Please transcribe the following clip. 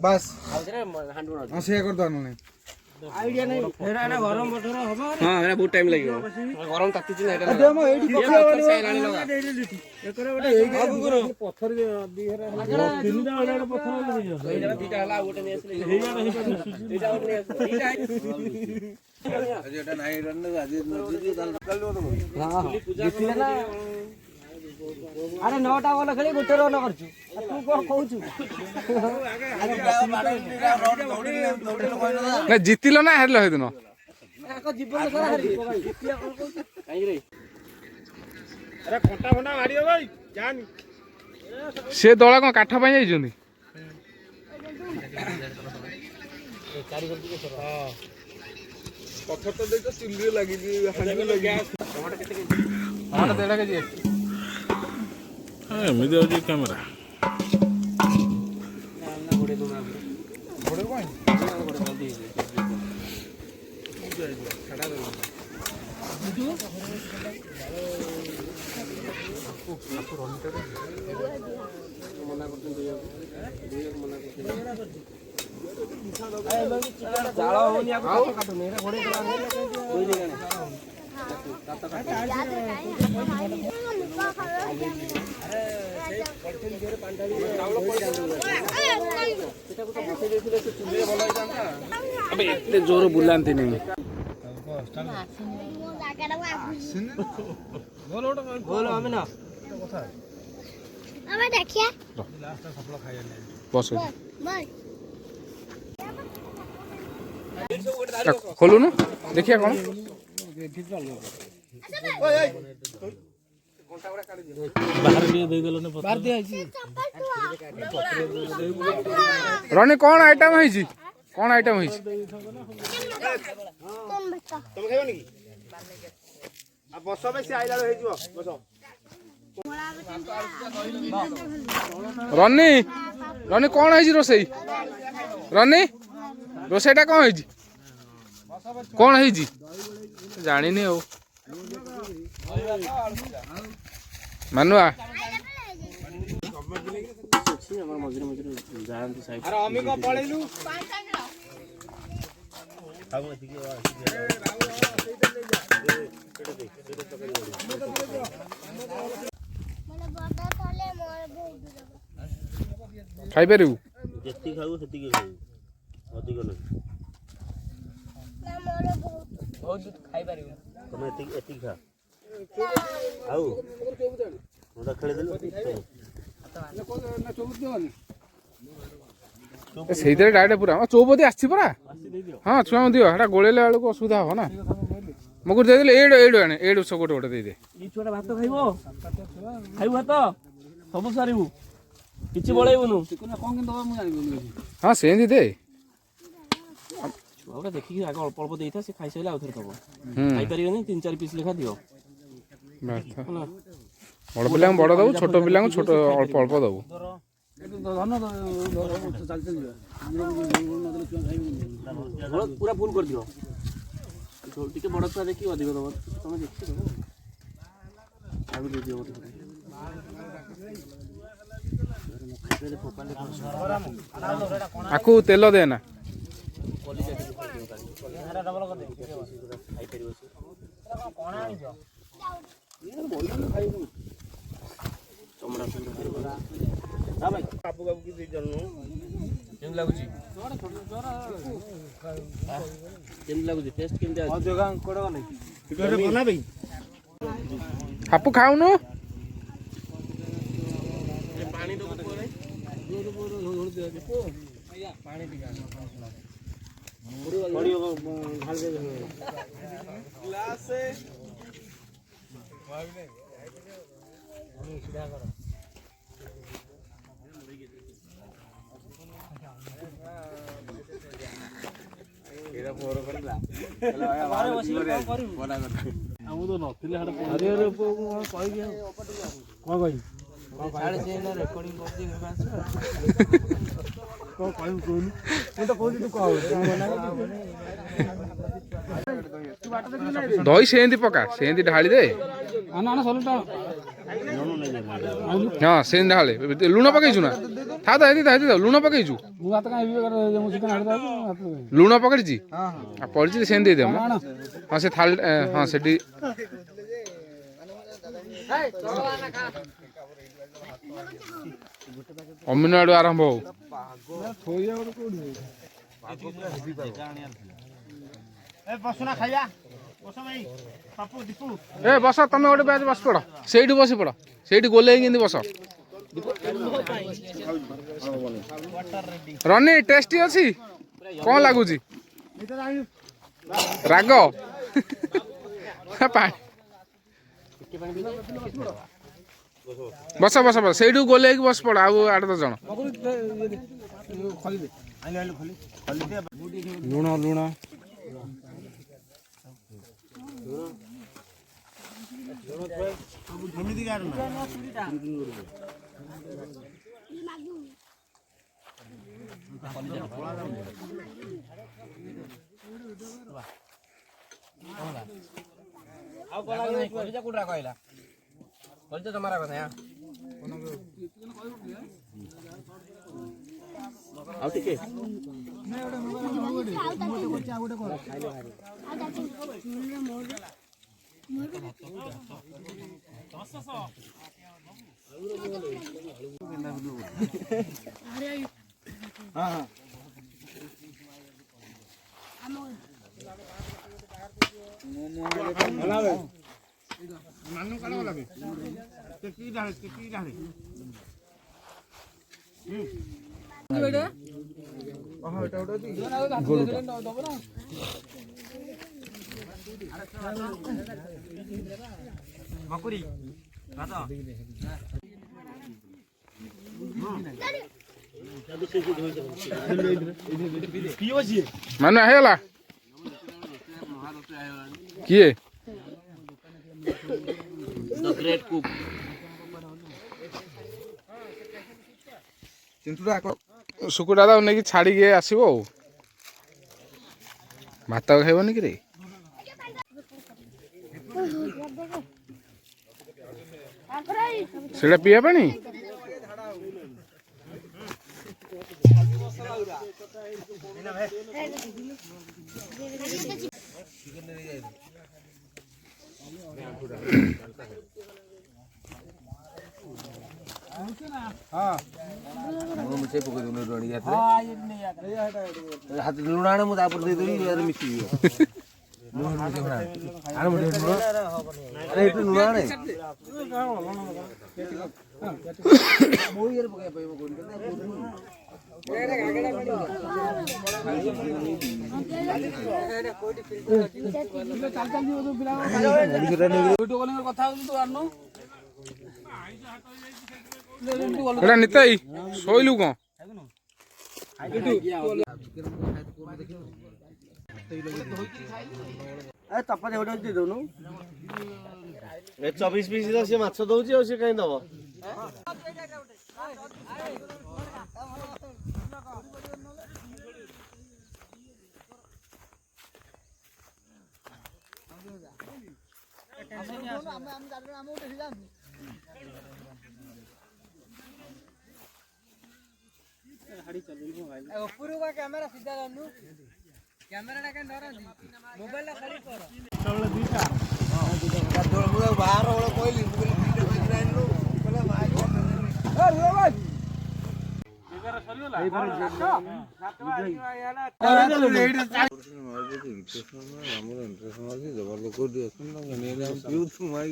बस हां से कर दो नहीं आईडिया नहीं फेरा ना गरम बटर हबो हां एरा बहुत टाइम लागो गरम ताती चिना एटा दे म एडी पका एकरे गोटे बाबू गुरु पत्थर दी हेरा तीनटा वाला पत्थर ले एटा दीटा हला गोटे ने आसले हेया नहीं एटा गोटे ने दीटा आज एटा नाही रन आज नदी दाल कल दो हां जितिले ना अरे 9टा बॉल खेली गोटे रन करछु तू कोन कहूछु ना जितिलो ना हारलो हे दिन एको जीवन सारा हारी जितिया कोन कहूछु काई रे अरे खंटा खंटा मारियो भाई जान से दला कोन काठा पई जाई जंदी पत्थर तो देख चुल्ली लगी जी हांडी लगी टमाटर केते के टमाटर 1.5 केजी एमती अच्छे कैमेरा गोड़े दो बड़े कोई गोड़े जल्दी खड़ा दो मना करते दिया मना करते जाळ होनी आको काटो नहीं रे गोड़े करा कोई जगह नहीं एते जोर बुलांती नहीं बोलो हमें ना हमें देखिए बस बाय खोलू न देखिए कौन बाहर दिया रनी कौन आइटम है कौन आइटम है तुम खाइबो नी आ बस बे से आइला हे जिवो बस रनी रनी कौन है रोसई रनी रोसईटा कौन है कौन है जानी नहीं हो मनुआ हमर मजरे मजरे जानती साइड अरे अमी को पळेलु खाई पारू जेती खाऊ सेती के खाऊ अधिक नहीं बहुत खाई पारिबो तमे एती खा आउ मोटा खेले देलो से डायरेक्ट पूरा चौपदी आसी परा हाँ छुआ दियो हेटा गोलेले बेलू असुविधा हम ना मुकुर दे एडु आने एडु सब गोटे गोटे दे ई छोटा भात खाइबो खाइबो भात सब सारिबो किछि बळाइबोनु कोन कोन दबा मु जानिबो हाँ सेंदी दे छुआ देखि आगे अल्प अल्प देइथा से खाइ सैला आउथर दबो खाइ परिबेनी 3-4 पीस लेखा दियो बड़ पिला बड़ दबु छोट पिला छोट अल्प अल्प दबु पूरा फुल कर दियो टिके बड़ छुआ देखि अधिक दबो तमे देखि दबो आगु दे दियो आकु तेल देना हापू खाऊनु दही सेंदी पका सेंदी ढाली दे ହଁ ସେମିତି ଢାଳେ ଲୁଣ ପକେଇଛୁ ନା ଥା ଥା ହେତି ଲୁଣ ପକେଇଛୁ ଲୁଣ ପକେଇଛି ଆଉ ପଡ଼ିଛି ସେମିତି ଦେଇଦିଅ ମ ହଁ ସେ ଥାଳି ହଁ ସେଠି ଅମିନ ଆଡୁ ଆରମ୍ଭ ହଉ ଏ ବସ ତମେ ଗୋଟେ ବ୍ୟାଚ୍ ବସି ପଡ଼ ସେଇଠି ବସି ପଡ଼ ସେଇଠି ଗୋଲେଇକି କେମିତି ବସ ରନି ଟେଷ୍ଟି ଅଛି କଣ ଲାଗୁଛି ରାଗ ବସ ବସ ବସ ସେଇଠୁ ଗୋଲେଇକି ବସି ପଡ଼ ଆଉ 8-10 ଜଣ ଲୁଣ ଲୁଣ ଆଉ ଟିକେ ମାନେ ହେଇଗଲା କିଏ ଶୁକୁଟା ତାକୁ ନେଇକି ଛାଡ଼ିକି ଆସିବ ଆଉ ଭାତ ଖାଇବନି କି ରେ ସେଇଟା ପିଇବା ପାଣି ଲୁଣ ଆଣେ ମୁଁ ତାପରେ ଦେଇଦେବି ମିଶିଯିବ ଲୁଣ ଆଣେ ଏଟା ନିତାଇ ଶୋଇଲୁ କଣ ଚପାତି ଗୋଟେ ଦେଇ ଦଉନୁ 24 ପିସ୍ ସେ ମାଛ ଦଉଛି ଆଉ ସେ କାହିଁ ଦବ କ୍ୟାମେରା ସିଧା ଧରନୁ କ୍ୟାମେରାଟା କାଇଁ ଧରନ୍ତି ମୋବାଇଲଟା ଖାଲି କର ବାହାର ବେଳ କହିଲି ଆମର